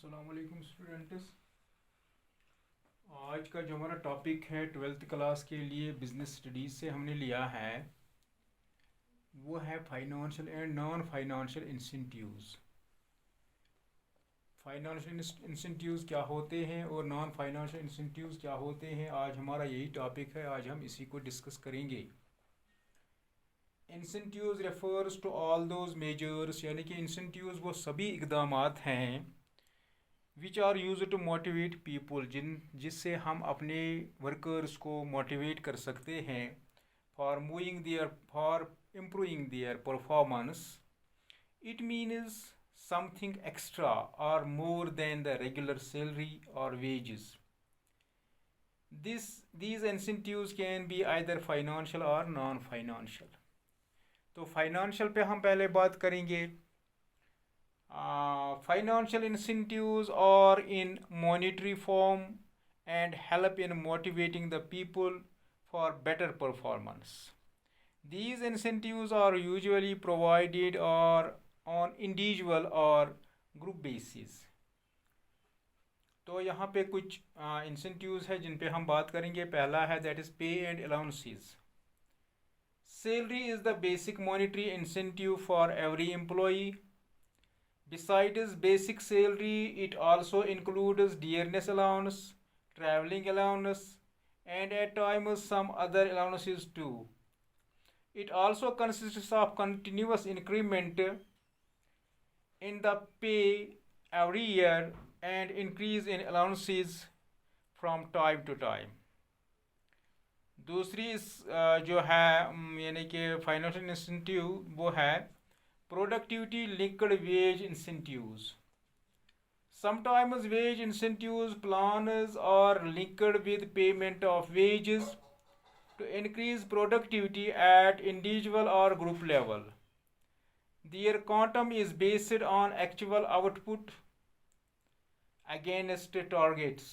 अस्सलाम वालेकुम स्टूडेंट्स। आज का जो हमारा टॉपिक है 12th क्लास के लिए बिजनेस स्टडीज़ से हमने लिया है वो है financial and non financial incentives. Financial incentives क्या होते हैं और नॉन फाइनेंशियल इंसेंटिव्स क्या होते हैं, आज हमारा यही टॉपिक है। आज हम इसी को डिस्कस करेंगे। Incentives refers to all those measures, यानी कि इंसेंटिव्स वो सभी इकदामात हैं which are use to motivate people, जिससे हम अपने वर्कर्स को मोटिवेट कर सकते हैं for improving their performance. It means something extra और more than the regular salary और wages. these incentives can be either financial or non financial। तो फाइनेंशियल पे हम पहले बात करेंगे। Financial incentives are in monetary form and help in motivating the people for better performance. These incentives are usually provided or on individual or group basis। तो यहाँ पे कुछ incentives है जिन पे हम बात करेंगे। पहला है that is pay and allowances। Salary is the basic monetary incentive for every employee। Besides basic salary, it also includes dearness allowance, traveling allowance, and at times some other allowances too. It also consists of continuous increment in the pay every year and increase in allowances from time to time। दूसरी जो है यानी कि financial incentive वो है productivity linked wage incentives। Sometimes wage incentives plans are linked with payment of wages to increase productivity at individual or group level। Their quantum is based on actual output against targets।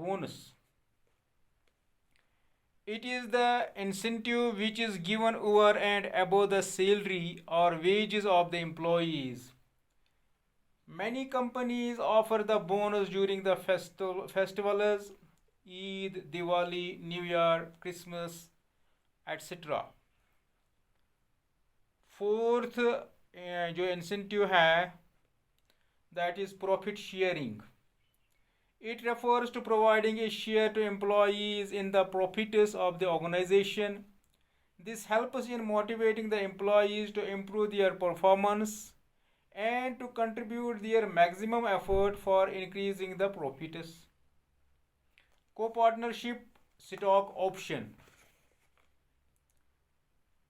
Bonus, it is the incentive which is given over and above the salary or wages of the employees। Many companies offer the bonus during the festivals, Eid, Diwali, New Year, Christmas, etc। Fourth जो incentive है that is profit sharing। It refers to providing a share to employees in the profits of the organization। This helps in motivating the employees to improve their performance and to contribute their maximum effort for increasing the profits। Co-partnership stock option।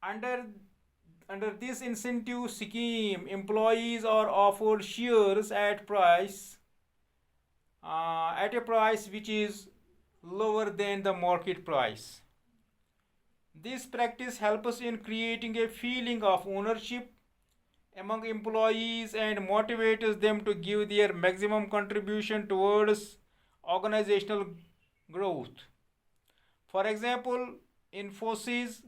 Under this incentive scheme, employees are offered shares at a price which is lower than the market price। This practice helps in creating a feeling of ownership among employees and motivates them to give their maximum contribution towards organizational growth। For example, Infosys,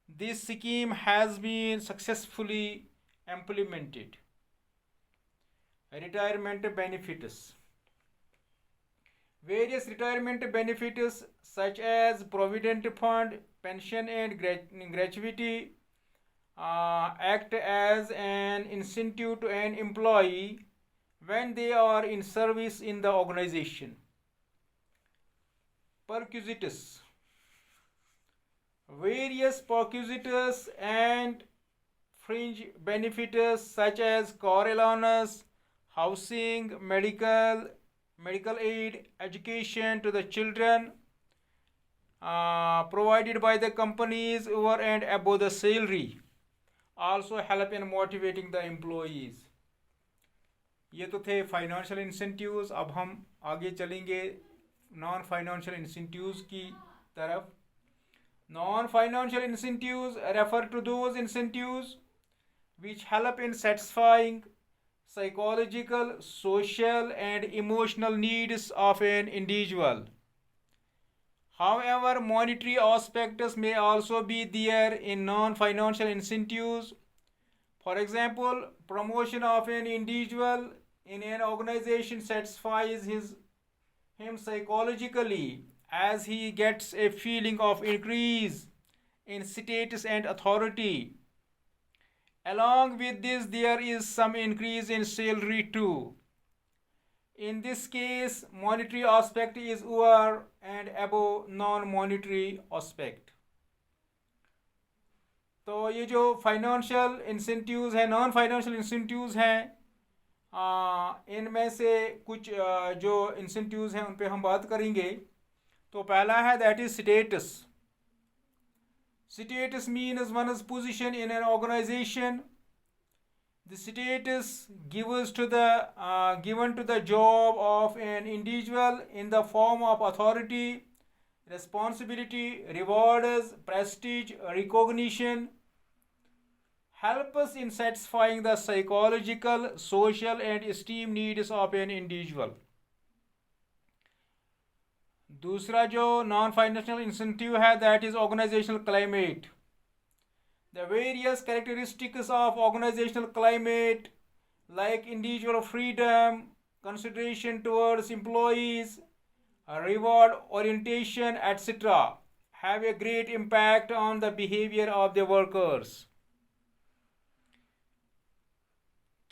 this scheme has been successfully implemented। Retirement benefits। Various retirement benefits such as provident fund, pension, and gratuity act as an incentive to an employee when they are in service in the organization। Perquisites। Various perquisites and fringe benefits such as car allowance, housing, medical aid, education to the children provided by the companies over and above the salary also help in motivating the employees। ये तो थे financial incentives. अब हम आगे चलेंगे non financial incentives की तरफ। Non financial incentives refer to those incentives which help in satisfying psychological, social, and emotional needs of an individual। However, monetary aspects may also be there in non-financial incentives। For example, promotion of an individual in an organization satisfies him psychologically as he gets a feeling of increase in status and authority. Along with this, there is some increase in salary too. In this case, monetary aspect is over and above non-monetary aspect. तो ये जो financial incentives हैं, non financial incentives हैं, इनमें से कुछ जो incentives हैं उन पे हम बात करेंगे. तो पहला है that is status. Status means one's position in an organization. The status given to the job of an individual in the form of authority, responsibility, rewards, prestige, recognition helps in satisfying the psychological, social, and esteem needs of an individual. दूसरा जो non financial incentive है that is organisational climate. The various characteristics of organisational climate like individual freedom, consideration towards employees, reward orientation, etc., have a great impact on the behavior of the workers.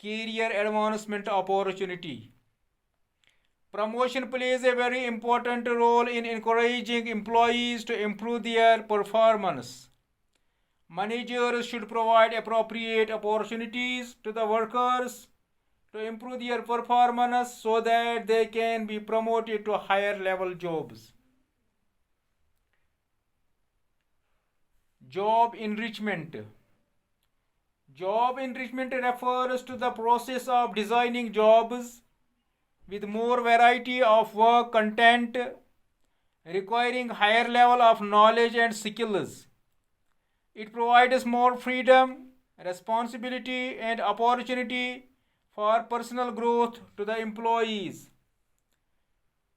Career advancement opportunity. Promotion plays a very important role in encouraging employees to improve their performance. Managers should provide appropriate opportunities to the workers to improve their performance so that they can be promoted to higher level jobs. Job enrichment. Job enrichment refers to the process of designing jobs with more variety of work content requiring higher level of knowledge and skills. It provides more freedom, responsibility, and opportunity for personal growth to the employees.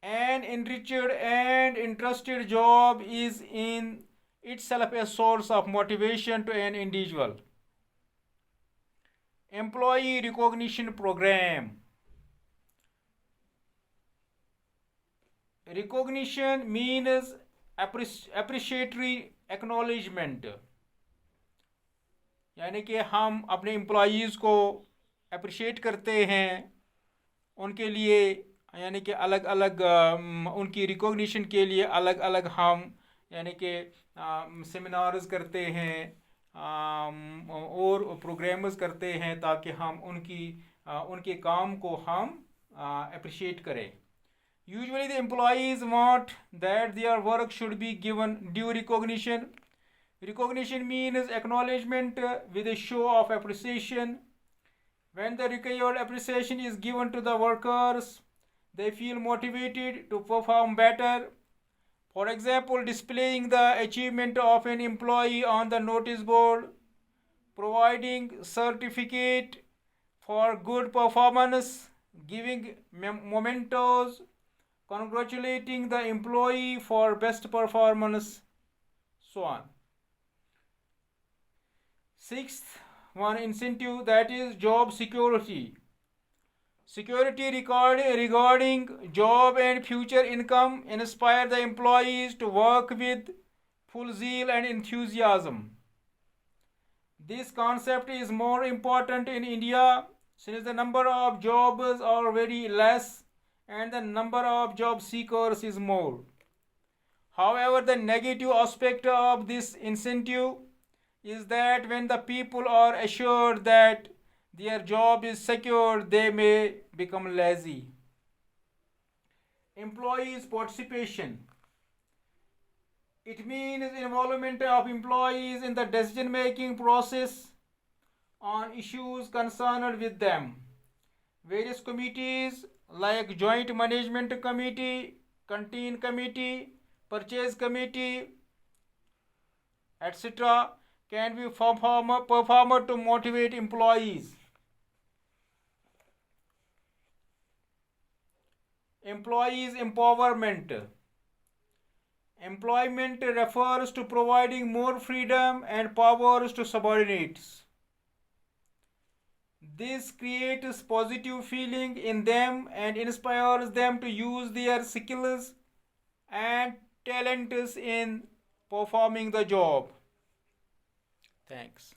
An enriched and interested job is in itself a source of motivation to an individual. Employee recognition program. Recognition means appreciatory acknowledgement. यानी कि हम अपने employees को appreciate करते हैं, उनके लिए यानी कि अलग अलग उनकी रिकॉग्निशन के लिए अलग अलग हम यानी कि सेमिनार्स करते हैं और प्रोग्राम्स करते हैं ताकि हम उनके काम को हम अप्रिशिएट करें. Usually the employees want that their work should be given due recognition. Recognition means acknowledgement with a show of appreciation. When the required appreciation is given to the workers, they feel motivated to perform better. For example, displaying the achievement of an employee on the notice board, providing certificate for good performance, giving mementos, congratulating the employee for best performance, so on. Sixth one incentive, that is job security. Security regarding job and future income inspire the employees to work with full zeal and enthusiasm. This concept is more important in India since the number of jobs are very less and the number of job seekers is more. However, the negative aspect of this incentive is that when the people are assured that their job is secure, they may become lazy. Employees' participation. It means involvement of employees in the decision-making process on issues concerned with them. Various committees like Joint Management Committee, Canteen Committee, Purchase Committee, etc., can be performed to motivate employees. Employees empowerment. Employment refers to providing more freedom and powers to subordinates. This creates positive feeling in them and inspires them to use their skills and talents in performing the job. Thanks.